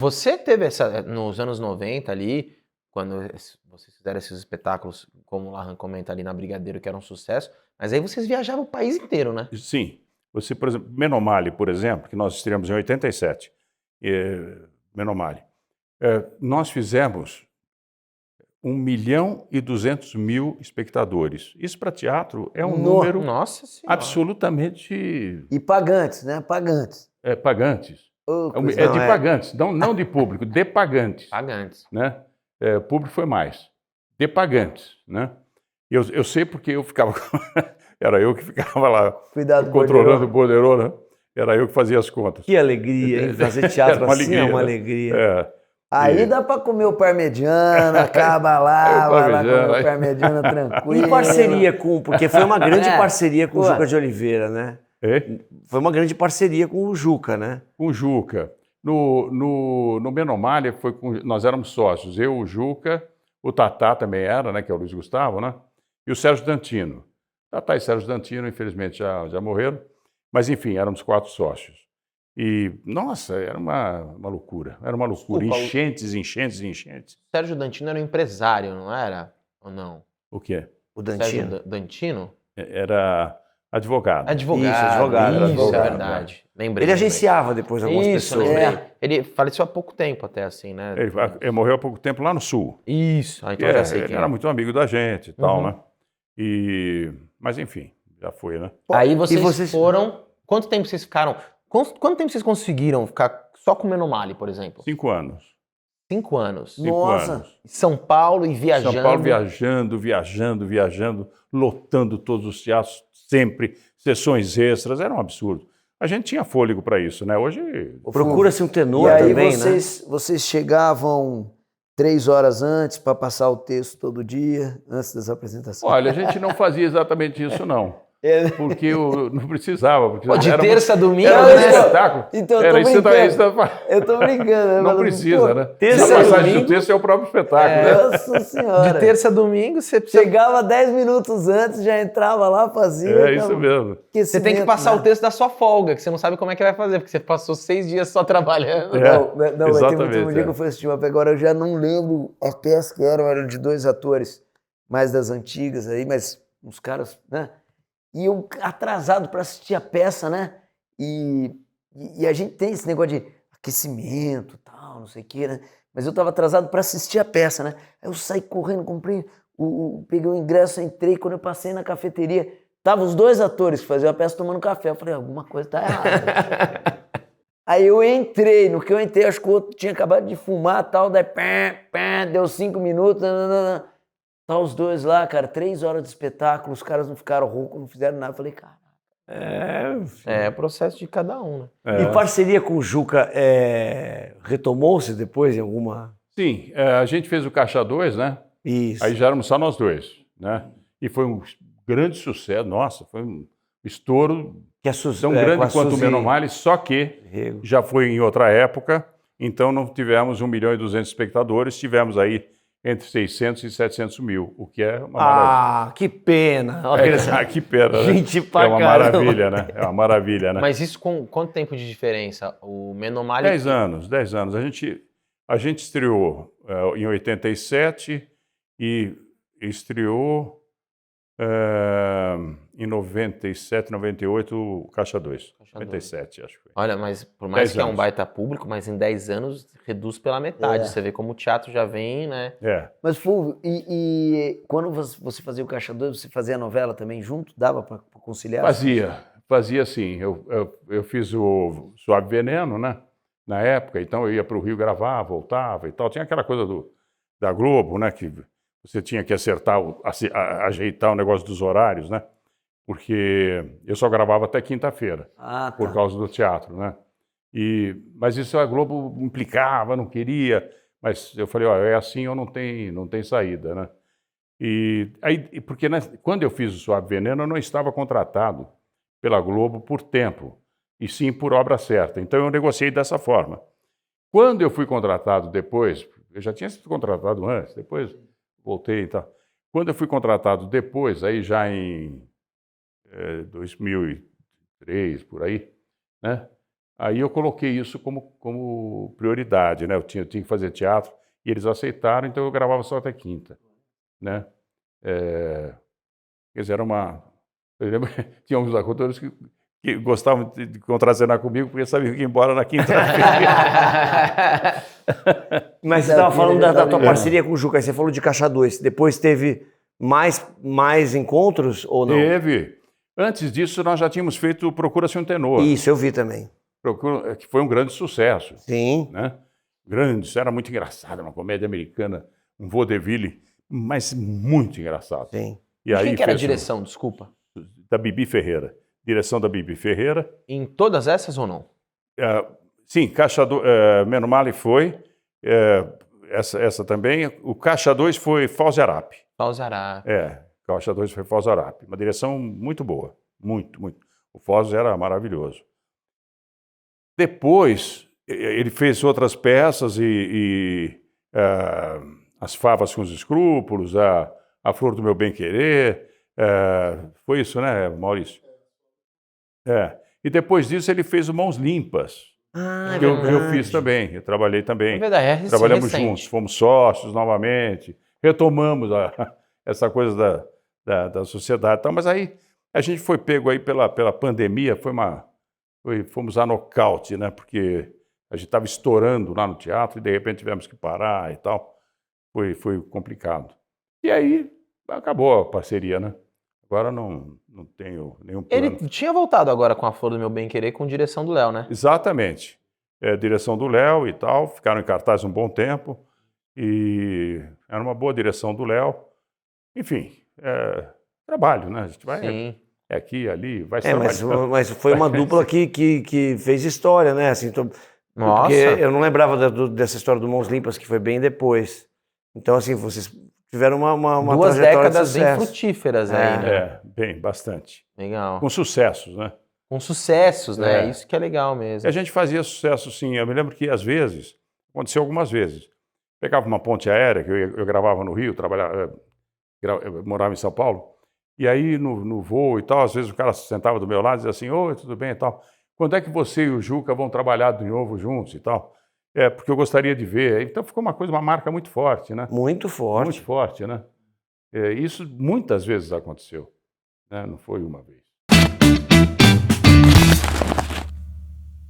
Você teve nos anos 90 ali, quando vocês fizeram esses espetáculos, como o Lahan comenta ali na Brigadeiro, que era um sucesso, mas aí vocês viajavam o país inteiro, né? Sim. Você, por exemplo, Menomale, por exemplo, que nós estreamos em 87, Menomale. Nós fizemos 1.200.000 espectadores. Isso para teatro é um número Nossa Senhora. absolutamente E pagantes, né? Pagantes. pagantes. Oh, É de pagantes, não de público, de pagantes. Pagantes. Né? Público foi mais. De pagantes. Né? Eu sei porque eu ficava... Era eu que ficava lá controlando o borderô, né? Era eu que fazia as contas. Que alegria, hein? Fazer teatro assim é uma alegria. Aí dá para comer o parmegiana, acaba lá, vai lá comer o parmegiana tranquilo. Em parceria porque foi uma grande parceria com o Juca de Oliveira, né? Foi uma grande parceria com o Juca, né? Com o Juca. No Menomale, nós éramos sócios. Eu, o Juca, o Tatá também era, né? Que é o Luiz Gustavo, né? E o Sérgio Dantino. Tatá e Sérgio Dantino, infelizmente, já morreram. Mas, enfim, éramos 4 sócios. E, nossa, era uma loucura. Era uma loucura. Enchentes. Sérgio Dantino era um empresário, não era? Ou não? O quê? O Dantino. Sérgio Dantino? Era advogado. Advogado. Isso, advogado. Isso, é verdade. Lembrei. Ele agenciava depois algumas pessoas. Ele faleceu há pouco tempo até, assim, né? Ele morreu há pouco tempo lá no Sul. Isso. Então já sei ele era muito amigo da gente e tal, né? Mas, enfim, já foi, né? Aí vocês foram... Quanto tempo vocês ficaram... Quanto tempo vocês conseguiram ficar só com o Menomale, por exemplo? 5 anos. 5 anos. 5 anos. São Paulo e viajando. São Paulo viajando, lotando todos os teatros, sempre, sessões extras, era um absurdo. A gente tinha fôlego para isso, né? Hoje... Procura-se um tenor e aí também, vocês chegavam 3 horas antes para passar o texto todo dia, antes das apresentações? Olha, a gente não fazia exatamente isso, não. Porque eu não precisava. Porque de terça a domingo, era né? Espetáculo. Então, eu tô brincando. Eu tô brincando. Não precisa, né? Terça a passagem do texto é o próprio espetáculo. Nossa Senhora. De terça a domingo, você chegava 10 minutos antes, já entrava lá, fazia. Isso mesmo. Você tem que passar o texto da sua folga, que você não sabe como é que vai fazer, porque você passou 6 dias só trabalhando. Não, mas teve um dia que eu fui assistir uma peça, agora eu já não lembro a peça que era de 2 atores, mais das antigas aí, mas uns caras, né? E eu atrasado para assistir a peça, né? E a gente tem esse negócio de aquecimento e tal, não sei o quê, né? Mas eu estava atrasado para assistir a peça, né? Aí eu saí correndo, peguei o ingresso, entrei, quando eu passei na cafeteria, estavam os 2 atores que faziam a peça tomando café. Eu falei, alguma coisa tá errada. Aí eu entrei, no que eu entrei, acho que o outro tinha acabado de fumar e tal, daí deu 5 minutos, tá os 2 lá, cara, 3 horas de espetáculo, os caras não ficaram roucos, não fizeram nada. Eu falei, cara. É processo de cada um, né? E parceria com o Juca retomou-se depois em alguma... Sim, a gente fez o Caixa 2, né? Isso. Aí já éramos só nós 2, né? E foi um grande sucesso, nossa, foi um estouro tão grande quanto o Menomale, só que já foi em outra época, então não tivemos 1.200.000 espectadores, tivemos aí entre 600 e 700 mil, o que é uma maravilha. Que pena! Que pena, né? Gente pra uma maravilha, né? É uma maravilha, né? Mas isso com quanto tempo de diferença? O Menomale... 10 anos. A gente estreou em 87 e estreou em 97, 98 o Caixa 2. 97, acho que foi. Olha, mas por mais que é um baita público, mas em 10 anos reduz pela metade. Você vê como o teatro já vem, né? Mas, Fulvio, e quando você fazia o Caixa 2, você fazia a novela também junto? Dava para conciliar? Fazia sim. Eu fiz o Suave Veneno, né? Na época, então eu ia para o Rio gravar, voltava e tal. Tinha aquela coisa da Globo, né? Que você tinha que ajeitar o negócio dos horários, né? Porque eu só gravava até quinta-feira, por causa do teatro, né? Mas isso a Globo implicava, não queria, mas eu falei, é assim ou não tem saída, né? Porque quando eu fiz o Suave Veneno, eu não estava contratado pela Globo por tempo, e sim por obra certa. Então eu negociei dessa forma. Quando eu fui contratado depois, eu já tinha sido contratado antes, depois voltei e tal. Quando eu fui contratado depois, aí já em 2003, por aí, né? Aí eu coloquei isso como prioridade, né? Eu tinha que fazer teatro e eles aceitaram, então eu gravava só até quinta, né? Quer dizer, era uma... Eu lembro, tinha alguns atores que gostavam de contracenar comigo porque sabiam que ia embora na quinta-feira. Mas você estava falando da tua parceria com o Juca, aí você falou de Caixa 2. Depois teve mais encontros ou não? Teve. Antes disso, nós já tínhamos feito Procura-se um Tenor. Isso, eu vi também. Que foi um grande sucesso. Sim. Né? Grande, era muito engraçado, uma comédia americana, um vaudeville, mas muito engraçado. Sim. E aí, quem que era a direção, desculpa? Da Bibi Ferreira. Direção da Bibi Ferreira. Em todas essas ou não? Sim, Menomale foi. Essa também. O Caixa 2 foi Fauzi Arap. Fauzi Arap. Caixa 2 foi Fauzi Arap. Uma direção muito boa. Muito, muito. O Fauzi era maravilhoso. Depois, ele fez outras peças As Favas com os Escrúpulos, A Flor do Meu Bem-Querer. Foi isso, né, Maurício? E depois disso ele fez o Mãos Limpas, que eu fiz também, eu trabalhei também. É verdade, trabalhamos juntos, fomos sócios novamente, retomamos essa coisa da sociedade. Mas aí a gente foi pego aí pela pandemia, fomos a nocaute, né? Porque a gente estava estourando lá no teatro e de repente tivemos que parar e tal. Foi complicado. E aí acabou a parceria, né? Agora não tenho nenhum plano. Ele tinha voltado agora com A Flor do Meu Bem-Querer com direção do Léo, né? Exatamente. Direção do Léo e tal, ficaram em cartaz um bom tempo e era uma boa direção do Léo. Enfim, trabalho, né? A gente vai aqui, ali, vai se trabalhando. Mas foi uma dupla que fez história, né? Assim, Nossa. Porque eu não lembrava dessa história do Mãos Limpas, que foi bem depois. Então, assim, vocês tiveram uma duas trajetória décadas de bem sucesso. frutíferas aí, né? Bem, bastante. Legal. Com sucessos, né? Com sucessos, né? Isso que é legal mesmo. E a gente fazia sucesso, sim. Eu me lembro que, às vezes, aconteceu algumas vezes. Pegava uma ponte aérea, que eu gravava no Rio, eu morava em São Paulo, e aí no voo e tal, às vezes o cara se sentava do meu lado e dizia assim, oi, tudo bem e tal. Quando é que você e o Juca vão trabalhar de novo juntos e tal? Porque eu gostaria de ver. Então ficou uma marca muito forte, né? Muito forte. Muito forte, né? Isso muitas vezes aconteceu, né? Não foi uma vez.